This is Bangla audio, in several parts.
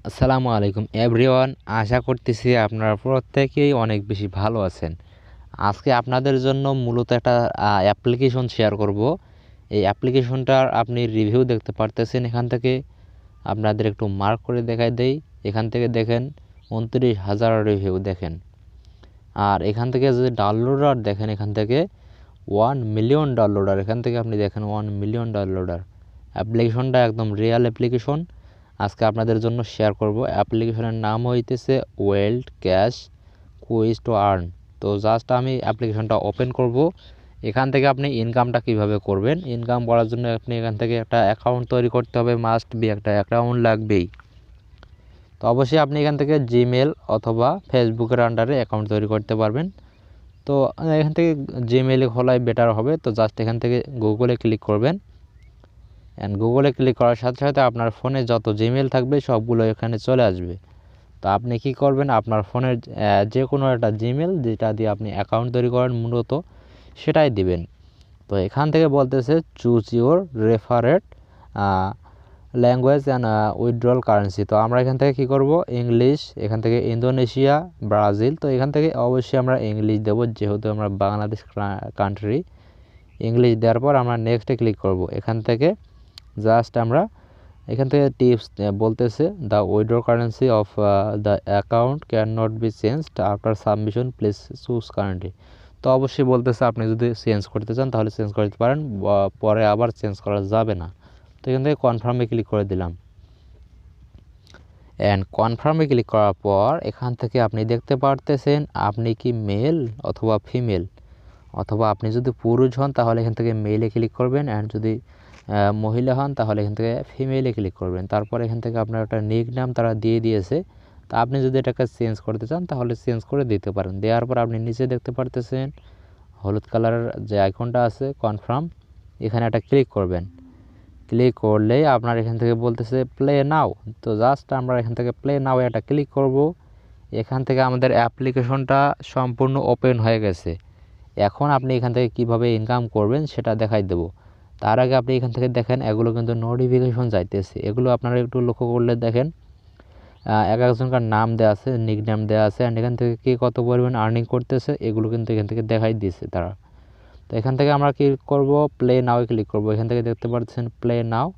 আসসালামু আলাইকুম এভরিওয়ান, আশা করতেছি আপনারা প্রত্যেকেই অনেক বেশি ভালো আছেন। আজকে আপনাদের জন্য মূলত একটা অ্যাপ্লিকেশন শেয়ার করব। এই অ্যাপ্লিকেশনটার আপনি রিভিউ দেখতে পারতেছেন। এখান থেকে আপনাদের একটু মার্ক করে দেখাই দেই। এখান থেকে দেখেন 29,000 রিভিউ দেখেন। আর এখান থেকে যদি ডাউনলোডার দেখেন, এখান থেকে 1 মিলিয়ন ডাউনলোডার। এখান থেকে আপনি দেখেন 1 মিলিয়ন ডাউনলোডার। অ্যাপ্লিকেশনটা একদম রিয়েল অ্যাপ্লিকেশন। আজকে আপনাদের জন্য শেয়ার করব। অ্যাপ্লিকেশনের নাম হইতেছে bKash কুইজ টু আর্ন। তো জাস্ট আমি অ্যাপ্লিকেশনটা ওপেন করব। এখান থেকে আপনি ইনকামটা কিভাবে করবেন, ইনকাম করার জন্য আপনি এখান থেকে একটা অ্যাকাউন্ট তৈরি করতে হবে, মাস্ট বি একটা অ্যাকাউন্ট লাগবেই। তো অবশ্যই আপনি এখান থেকে জিমেল অথবা ফেসবুকের আন্ডারে অ্যাকাউন্ট তৈরি করতে পারবেন। তো এখান থেকে জিমেলে খোলাই বেটার হবে। তো জাস্ট এখান থেকে গুগলে ক্লিক করবেন। অ্যান্ড গুগলে ক্লিক করার সাথে সাথে আপনার ফোনে যত জিমেল থাকবে সবগুলো এখানে চলে আসবে। তো আপনি কি করবেন, আপনার ফোনের যে কোনো একটা জিমেল যেটা দিয়ে আপনি অ্যাকাউন্ট তৈরি করেন মূলত সেটাই দিবেন। তো এখান থেকে বলতেছে choose your referred language and withdrawal currency. তো আমরা এখান থেকে কি করব, ইংলিশ, এখান থেকে ইন্দোনেশিয়া, ব্রাজিল। তো এখান থেকে অবশ্যই আমরা ইংলিশ দেবো, যেহেতু আমরা বাংলাদেশ কান্ট্রি। ইংলিশ দেওয়ার পর আমরা নেক্সটে ক্লিক করব। এখান থেকে জাস্ট আমরা এখান থেকে টিপস বলতেছে the withdraw currency of the account can not be changed after submission, please choose currently. তো অবশ্যই বলতেছে আপনি যদি চেঞ্জ করতে চান তাহলে চেঞ্জ করতে পারেন, পরে আবার চেঞ্জ করা যাবে না। তো এখান থেকে কনফার্মে ক্লিক করে দিলাম। অ্যান্ড কনফার্মে ক্লিক করার পর এখান থেকে আপনি দেখতে পারতেছেন আপনি কি মেল অথবা ফিমেল, অথবা আপনি যদি পুরুষ হন তাহলে এখান থেকে মেলে ক্লিক করবেন, অ্যান্ড যদি মহিলা হন তাহলে এখান থেকে ফিমেলে ক্লিক করবেন। তারপর এখান থেকে আপনার একটা নিক নাম তারা দিয়ে দিয়েছে। তা আপনি যদি এটাকে চেঞ্জ করতে চান তাহলে চেঞ্জ করে দিতে পারেন। দেওয়ার পর আপনি নিচে দেখতে পারতেছেন হলুদ কালারের যে আইকনটা আছে কনফার্ম, এখানে একটা ক্লিক করবেন। ক্লিক করলেই আপনার এখান থেকে বলতেছে প্লে নাও। তো জাস্ট আমরা এখান থেকে প্লে নাও একটা ক্লিক করব। এখান থেকে আমাদের অ্যাপ্লিকেশনটা সম্পূর্ণ ওপেন হয়ে গেছে। এখন আপনি এখান থেকে কিভাবে ইনকাম করবেন সেটা দেখাই দেবো। তার আগে আপনি এখান থেকে দেখেন এগুলো কিন্তু নোটিফিকেশন যাইতেছে। এগুলো আপনারা একটু লক্ষ্য করলে দেখেন এক একজনকার নাম দেওয়া আছে, নিক নেম দেওয়া আছে, অ্যান্ড এখান থেকে কে কত পরিমাণ আর্নিং করতেছে এগুলো কিন্তু এখান থেকে দেখাই দিচ্ছে তারা। তো এখান থেকে আমরা কি করব, প্লে নাও ক্লিক করব। এখান থেকে দেখতে পাচ্ছেন প্লে নাও।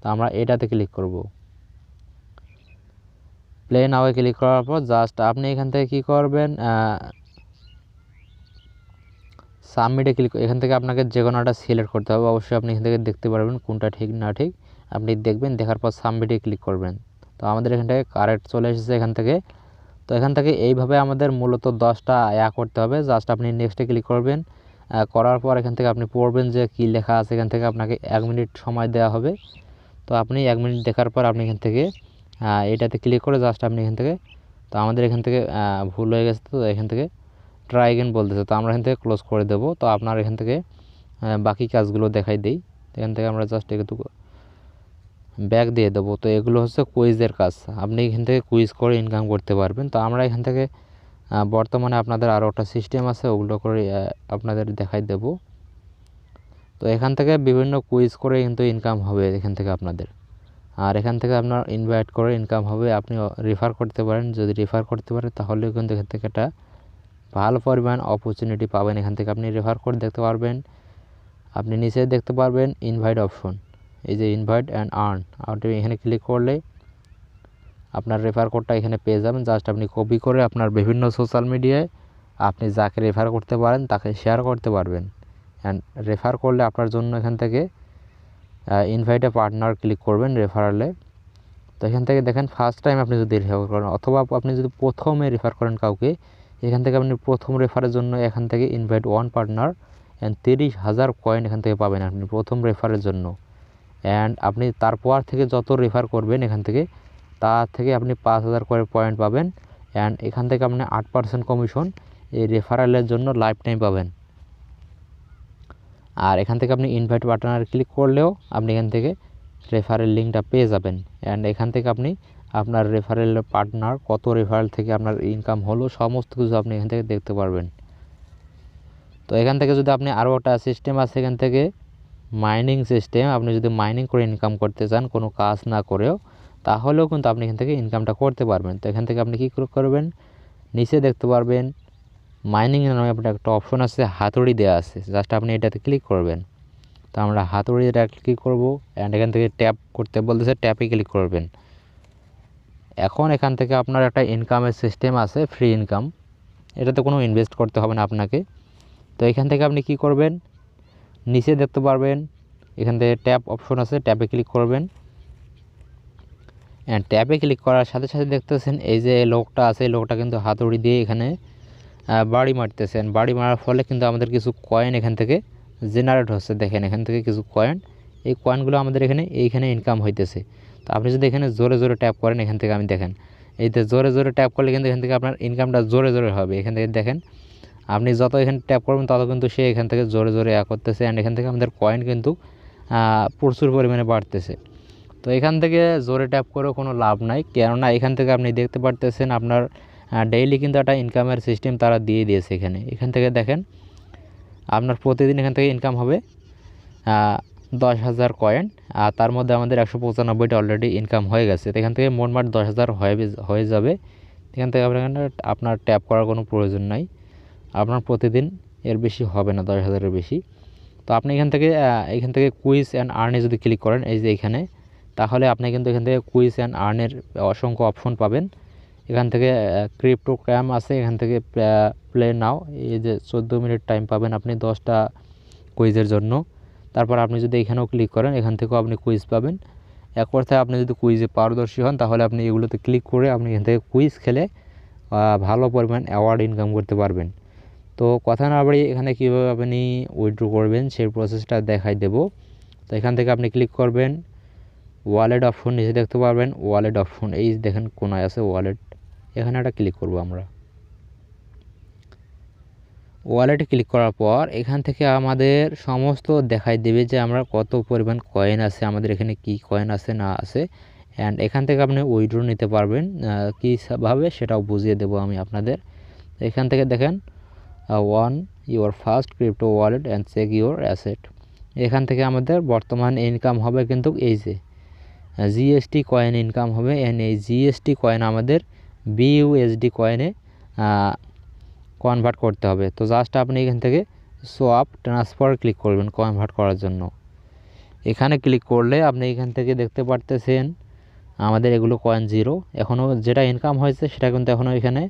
তো আমরা এটাতে ক্লিক করব। প্লে নাও ক্লিক করার পর জাস্ট আপনি এখান থেকে কি করবেন, সাবমিটে ক্লিক। এখান থেকে আপনাকে যে কোনো একটা সিলেক্ট করতে হবে। অবশ্যই আপনি এখান থেকে দেখতে পারবেন কোনটা ঠিক না ঠিক, আপনি দেখবেন, দেখার পর সাবমিটে ক্লিক করবেন। তো আমাদের এখান থেকে কারেক্ট চলে এসেছে এখান থেকে। তো এখান থেকে এইভাবে আমাদের মূলত 10টা করতে হবে। জাস্ট আপনি নেক্সটে ক্লিক করবেন। করার পর এখান থেকে আপনি পড়বেন যে কী লেখা আছে। এখান থেকে আপনাকে 1 মিনিট সময় দেওয়া হবে। তো আপনি 1 মিনিট দেখার পর আপনি এখান থেকে এটাতে ক্লিক করে জাস্ট আপনি এখান থেকে, তো আমাদের এখান থেকে ভুল হয়ে গেছে। তো এখান থেকে ট্রাই অ্যাগেন বলতেছে, তো আমরা এখান থেকে ক্লোজ করে দেব। তো আপনার এখান থেকে বাকি কাজগুলো দেখাই দেই। এখান থেকে আমরা জাস্ট একটু ব্যাক দিয়ে দেবো। তো এগুলো হচ্ছে কুইজের কাজ, আপনি এখান থেকে কুইজ করে ইনকাম করতে পারবেন। তো আমরা এখান থেকে বর্তমানে আপনাদের আরও একটা সিস্টেম আছে, ওগুলো করে আপনাদের দেখাই দেব। তো এখান থেকে বিভিন্ন কুইজ করে কিন্তু ইনকাম হবে এখান থেকে আপনাদের। আর এখান থেকে আপনার ইনভাইট করে ইনকাম হবে। আপনি রেফার করতে পারেন, যদি রেফার করতে পারেন তাহলেও কিন্তু এখান থেকে একটা ভালো পরিমাণ অপরচুনিটি পাবেন। এখান থেকে আপনি রেফার করে দেখতে পারবেন। আপনি নিচে দেখতে পারবেন ইনভাইট অপশন, এই যে ইনভাইট অ্যান্ড আর্ন। আপনি এখানে ক্লিক করলে আপনার রেফার কোডটা এখানে পেয়ে যাবেন। জাস্ট আপনি কপি করে আপনার বিভিন্ন সোশ্যাল মিডিয়ায় আপনি যাকে রেফার করতে পারেন তাকে শেয়ার করতে পারবেন। অ্যান্ড রেফার করলে আপনার জন্য এখান থেকে ইনভাইটে পার্টনার ক্লিক করবেন রেফারালে। তো এখান থেকে দেখেন ফার্স্ট টাইম আপনি যদি রেফার করেন অথবা আপনি যদি প্রথমে রেফার করেন কাউকে, এখান থেকে আপনি প্রথম রেফারের জন্য এখান থেকে ইনভাইট 1 পার্টনার অ্যান্ড 30,000 কয়েন এখান থেকে পাবেন আপনি প্রথম রেফারের জন্য। অ্যান্ড আপনি তারপর থেকে যত রেফার করবেন এখান থেকে তার থেকে আপনি 5,000 করে পয়েন্ট পাবেন। অ্যান্ড এখান থেকে আপনি 8% কমিশন এই রেফারেলের জন্য লাইফ টাইম পাবেন। আর এখান থেকে আপনি ইনভাইট বাটনার ক্লিক করলেও আপনি এখান থেকে রেফারেল লিঙ্কটা পেয়ে যাবেন। অ্যান্ড এখান থেকে আপনি আপনার রেফারেল পার্টনার কত রেফারেল থেকে আপনার ইনকাম হলো সমস্ত কিছু আপনি এখান থেকে দেখতে পারবেন। তো এখান থেকে যদি আপনি আরও একটা সিস্টেম আছে এখান থেকে মাইনিং সিস্টেম, আপনি যদি মাইনিং করে ইনকাম করতে চান কোনো কাজ না করেও, তাহলেও কিন্তু আপনি এখান থেকে ইনকামটা করতে পারবেন। তো এখান থেকে আপনি কী করবেন, নিচে দেখতে পারবেন মাইনিং নামে আপনার একটা অপশন আছে, হাতুড়ি দেওয়া আছে, জাস্ট আপনি এটাতে ক্লিক করবেন। তো আমরা হাতুড়ি এটা ক্লিক করব অ্যান্ড এখান থেকে ট্যাপ করতে বলতেছে, ট্যাপে ক্লিক করবেন। এখন এখান থেকে আপনার একটা ইনকামের সিস্টেম আছে, ফ্রি ইনকাম, এটাতে কোনো ইনভেস্ট করতে হবে না আপনাকে। তো এখান থেকে আপনি কি করবেন, নিচে দেখতে পারবেন এখান থেকে ট্যাপ অপশন আছে, ট্যাপে ক্লিক করবেন। অ্যান্ড ট্যাপে ক্লিক করার সাথে সাথে দেখতেছেন এই যে লোকটা আছে, এই লোকটা কিন্তু হাতুড়ি দিয়ে এখানে বাড়ি মারতেছেন। বাড়ি মারার ফলে কিন্তু আমাদের কিছু কয়েন এখান থেকে জেনারেট হচ্ছে। দেখেন এখান থেকে কিছু কয়েন, এই কয়েনগুলো আমাদের এইখানে ইনকাম হইতেছে। তো আপনি যদি এখানে জোরে জোরে ট্যাপ করেন, এখান থেকে আমি দেখেন এইতে জোরে জোরে ট্যাপ করলে কিন্তু এখান থেকে আপনার ইনকামটা জোরে জোরে হবে। এখান থেকে দেখেন আপনি যত এখানে ট্যাপ করবেন তত কিন্তু সে এখান থেকে জোরে জোরে করতেছে, অ্যান্ড এখান থেকে আমাদের কয়েন কিন্তু প্রচুর পরিমাণে বাড়তেছে। তো এখান থেকে জোরে ট্যাপ করেও কোনো লাভ নাই, কেননা এখান থেকে আপনি দেখতে পারতেছেন আপনার ডেইলি কিন্তু একটা ইনকামের সিস্টেম তারা দিয়ে দিয়েছে। এখান থেকে দেখেন আপনার প্রতিদিন এখান থেকে ইনকাম হবে 10,000 কয়েন, আর তার মধ্যে আমাদের 195টা অলরেডি ইনকাম হয়ে গেছে। তো এখান থেকে মোটমাট 10,000 হয়ে যাবে। এখান থেকে আপনার ট্যাপ করার কোনো প্রয়োজন নাই, আপনার প্রতিদিন এর বেশি হবে না, 10,000-এর বেশি। তো আপনি এখান থেকে কুইজ অ্যান্ড আর্নে যদি ক্লিক করেন এই যে এখানে, তাহলে আপনি কিন্তু এখান থেকে কুইজ অ্যান্ড আর্নের অসংখ্য অপশন পাবেন। এখান থেকে ক্রিপ্টো ক্যাম আছে, এখান থেকে প্লে নাও, এই যে 14 মিনিট টাইম পাবেন আপনি 10টা কুইজের জন্য। তারপর আপনি যদি এখানেও ক্লিক করেন, এখান থেকেও আপনি কুইজ পাবেন। এক কথায় আপনি যদি কুইজে পারদর্শী হন তাহলে আপনি এগুলোতে ক্লিক করে আপনি এখান থেকে কুইজ খেলে ভালো পরিমাণ অ্যাওয়ার্ড ইনকাম করতে পারবেন। তো কথা না বাড়িয়ে এখানে কীভাবে আপনি উইথড্র করবেন সেই প্রসেসটা দেখাই দেব। তো এখান থেকে আপনি ক্লিক করবেন, ওয়ালেট অপশন নিচে দেখতে পারবেন, ওয়ালেট অপশন এই দেখেন কোনায় আছে ওয়ালেট, এখানে একটা ক্লিক করব আমরা। ওয়ালেটে ক্লিক করার পর এখান থেকে আমাদের সমস্ত দেখাই দেবে যে আমরা কত পরিমাণ কয়েন আছে, আমাদের এখানে কি কয়েন আছে না আছে, অ্যান্ড এখান থেকে আপনি উইথড্র নিতে পারবেন কীভাবে সেটাও বুঝিয়ে দেবো আমি আপনাদের। এখান থেকে দেখেন own your first crypto wallet and check your asset. এখান থেকে আমাদের বর্তমান ইনকাম হবে কিন্তু এই যে জিএসটি কয়েন ইনকাম হবে, অ্যান্ড এই জিএসটি কয়েন আমাদের বিইউএসডি কয়েনে কনভার্ট করতে হবে। তো জাস্ট আপনি এখান থেকে সোয়াপ ট্রান্সফার ক্লিক করবেন কনভার্ট করার জন্য। এখানে ক্লিক করলে আপনি এখান থেকে দেখতে পারতেছেন আমাদের এগুলো কয়েন জিরো, এখনও যেটা ইনকাম হয়েছে সেটা কিন্তু এখনও এখানে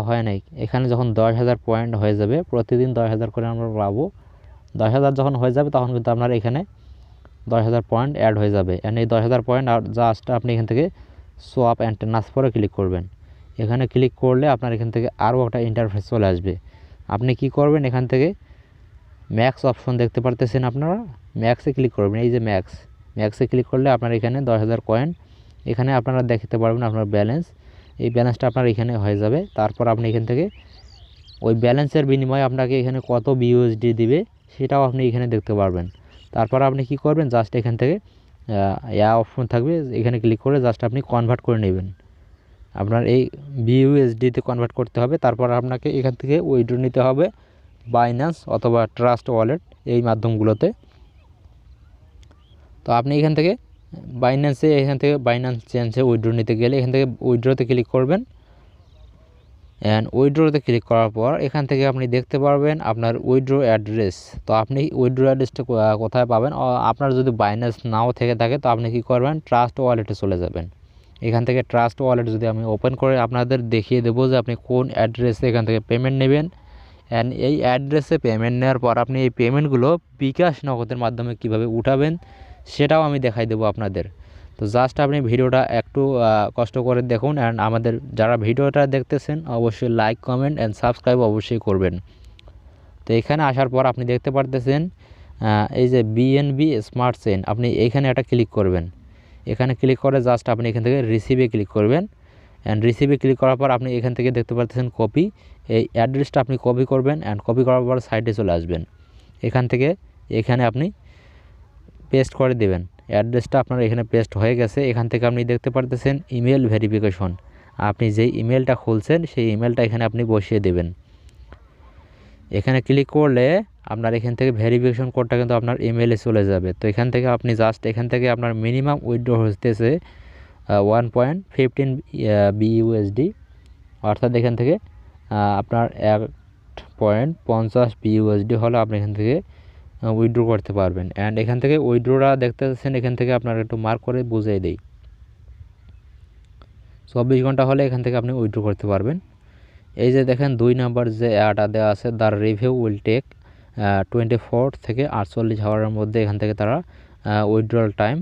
হয় নাই। এখানে যখন 10,000 পয়েন্ট হয়ে যাবে, প্রতিদিন 10,000 করে আমরা পাবো, 10,000 যখন হয়ে যাবে তখন কিন্তু আপনার এখানে 10,000 পয়েন্ট অ্যাড হয়ে যাবে। অ্যান্ড এই 10,000 পয়েন্ট আর জাস্ট আপনি এখান থেকে সোয়াপ অ্যান্ড ট্রান্সফারে ক্লিক করবেন। এখানে ক্লিক করলে আপনার এখান থেকে আরও একটা ইন্টারফেস চলে আসবে। আপনি কি করবেন, এখান থেকে ম্যাক্স অপশন দেখতে পারতেছেন আপনারা, ম্যাক্সে ক্লিক করবেন। এই যে ম্যাক্সে ক্লিক করলে আপনার এখানে 10,000 কয়েন, এখানে আপনারা দেখতে পারবেন আপনার ব্যালেন্স, এই ব্যালেন্সটা আপনার এখানে হয়ে যাবে। তারপর আপনি এখান থেকে ওই ব্যালেন্সের বিনিময়ে আপনাকে এখানে কত বিইউএসডি দিবে সেটাও আপনি এখানে দেখতে পারবেন। তারপর আপনি কি করবেন, জাস্ট এখান থেকে অপশন থাকবে, এখানে ক্লিক করে জাস্ট আপনি কনভার্ট করে নেবেন। আপনার এই বিইউএসডিতে কনভার্ট করতে হবে। তারপর আপনাকে এখান থেকে উইথড্র নিতে হবে বাইন্যান্স অথবা ট্রাস্ট ওয়ালেট, এই মাধ্যমগুলোতে। তো আপনি এখান থেকে বাইন্যান্স চেঞ্জে উইথড্র নিতে গেলে এখান থেকে উইথড্রতে ক্লিক করবেন। অ্যান্ড উইথড্রতে ক্লিক করার পর এখান থেকে আপনি দেখতে পারবেন আপনার উইথড্র অ্যাড্রেস। তো আপনি উইথড্র অ্যাড্রেসটা কোথায় পাবেন, আপনার যদি বাইন্যান্স নাও থেকে থাকে তো আপনি কি করবেন, ট্রাস্ট ওয়ালেটে চলে যাবেন। এখান থেকে ট্রাস্ট ওয়ালেট যদি আমি ওপেন করে আপনাদের দেখিয়ে দেবো যে আপনি কোন অ্যাড্রেসে এখান থেকে পেমেন্ট নেবেন, অ্যান্ড এই অ্যাড্রেসে পেমেন্ট নেওয়ার পর আপনি এই পেমেন্টগুলো বিকাশ নগদের মাধ্যমে কিভাবে উঠাবেন সেটাও আমি দেখাই দেবো আপনাদের। তো জাস্ট আপনি ভিডিওটা একটু কষ্ট করে দেখুন, অ্যান্ড আমাদের যারা ভিডিওটা দেখতেছেন অবশ্যই লাইক কমেন্ট অ্যান্ড সাবস্ক্রাইব অবশ্যই করবেন। তো এখানে আসার পর আপনি দেখতে পারতেছেন এই যে বিএনবি স্মার্ট চেইন, আপনি এইখানে একটা ক্লিক করবেন। এখানে ক্লিক করে জাস্ট আপনি এখান থেকে রিসিভে ক্লিক করবেন, অ্যান্ড রিসিভে ক্লিক করার পর আপনি এখান থেকে দেখতে পাচ্ছেন কপি, এই অ্যাড্রেসটা আপনি কপি করবেন, অ্যান্ড কপি করার পর সাইডে চলে আসবেন। এখান থেকে এখানে আপনি পেস্ট করে দেবেন। অ্যাড্রেসটা আপনার এখানে পেস্ট হয়ে গেছে। এখান থেকে আপনি দেখতে পারতেছেন ইমেল ভেরিফিকেশন, আপনি যেই ইমেলটা খুলছেন সেই ইমেলটা এখানে আপনি বসিয়ে দেবেন। এখানে ক্লিক করলে আপনার এখান থেকে ভেরিফিকেশন কোডটা কিন্তু আপনার ইমেলে চলে যাবে। তো এখান থেকে আপনি জাস্ট এখান থেকে আপনার মিনিমাম উইথড্র হতেছে 1.15 বিইউএসডি, অর্থাৎ এখান থেকে আপনার 1.50 বিইউএসডি হলে আপনি এখান থেকে উইথড্র করতে পারবেন। অ্যান্ড এখান থেকে উইথড্রটা দেখতে পাচ্ছেন, এখান থেকে আপনার একটু মার্ক করে বুঝিয়ে দেই। 24 ঘন্টা হলে এখান থেকে আপনি উইথড্র করতে পারবেন। এই যে দেখেন 2 নাম্বার যে অ্যাডটা দেওয়া আছে, দ্য রিভিউ উইল টেক 24 থেকে 48 আওয়ারের মধ্যে এখান থেকে তারা উইথড্রল টাইম,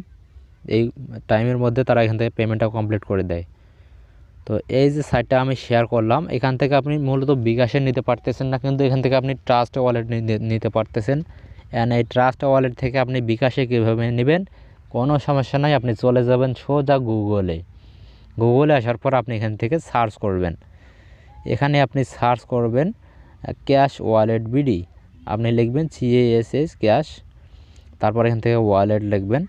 এই টাইমের মধ্যে তারা এখান থেকে পেমেন্টটা কমপ্লিট করে দেয়। তো এই যে সাইটটা আমি শেয়ার করলাম, এখান থেকে আপনি মূলত বিকাশে নিতে পারতেছেন না, কিন্তু এখান থেকে আপনি ট্রাস্ট ওয়ালেট নিতে পারতেছেন। অ্যান্ড এই ট্রাস্ট ওয়ালেট থেকে আপনি বিকাশে কীভাবে নেবেন কোনো সমস্যা নাই। আপনি চলে যাবেন সোজা গুগলে আসার পর আপনি এখান থেকে সার্চ করবেন। এখানে আপনি সার্চ করবেন ক্যাশ ওয়ালেট বিডি, আপনি লিখবেন CASH ক্যাশ, তারপর এখান থেকে ওয়ালেট লিখবেন।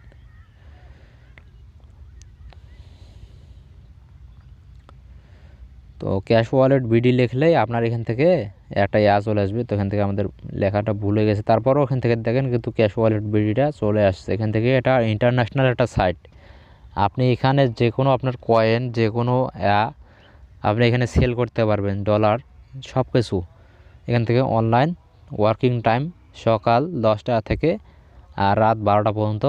তো ক্যাশ ওয়ালেট বিডি লিখলেই আপনার এখান থেকে একটা চলে আসবে। তো এখান থেকে আমাদের লেখাটা ভুলে গেছে, তারপরও এখান থেকে দেখেন কিন্তু ক্যাশ ওয়ালেট বিডিটা চলে আসছে। এখান থেকে এটা ইন্টারন্যাশনাল একটা সাইট। আপনি এখানে যে কোনো আপনার কয়েন, যে কোনো আপনি এখানে সেল করতে পারবেন, ডলার সব কিছু এখান থেকে অনলাইন। ওয়ার্কিং টাইম সকাল 10টা থেকে আর রাত 12টা পর্যন্ত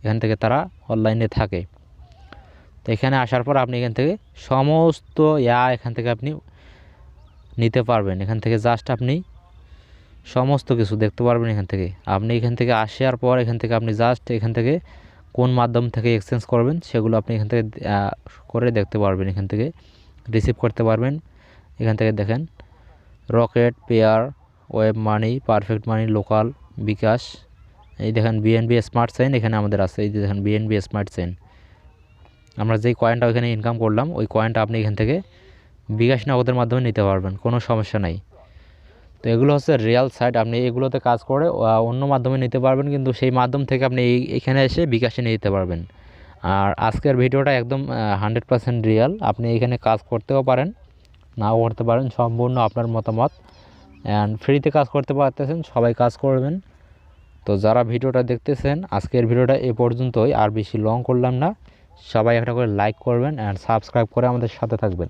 এখান থেকে তারা অনলাইনে থাকে। তো এখানে আসার পর আপনি এখান থেকে সমস্ত এখান থেকে আপনি নিতে পারবেন। এখান থেকে জাস্ট আপনি সমস্ত কিছু দেখতে পারবেন। এখান থেকে আপনি এখান থেকে আসার পর এখান থেকে আপনি জাস্ট এখান থেকে কোন মাধ্যম থেকে এক্সচেঞ্জ করবেন সেগুলো আপনি এখান থেকে করে দেখতে পারবেন। এখান থেকে রিসিভ করতে পারবেন। এখান থেকে দেখেন Rocket, Payeer, WebMoney, perfect money, local, bKash. এই দেখেন বিএনবি স্মার্ট চেইন এখানে আমাদের আছে। এই যে দেখেন বিএনবি স্মার্ট চেইন, আমরা যেই কয়েনটা ওইখানে ইনকাম করলাম ওই কয়েনটা আপনি এখান থেকে বিকাশ নগদের মাধ্যমে নিতে পারবেন, কোনো সমস্যা নাই। তো এগুলো হচ্ছে রিয়েল সাইট। আপনি এগুলোতে কাজ করে অন্য মাধ্যমে নিতে পারবেন, কিন্তু সেই মাধ্যম থেকে আপনি এখানে এসে বিকাশে নিয়ে যেতে পারবেন। আর আজকের ভিডিওটা একদম 100% রিয়েল। আপনি এখানে কাজ করতেও পারেন, নাও করতে পারেন, সম্পূর্ণ আপনার মতামত। অ্যান্ড ফ্রিতে কাজ করতে পারতেছেন, সবাই কাজ করবেন। তো যারা ভিডিওটা দেখতেছেন, আজকের ভিডিওটা এ পর্যন্তই, আর বেশি লং করলাম না। সবাই একটা করে লাইক করবেন অ্যান্ড সাবস্ক্রাইব করে আমাদের সাথে থাকবেন।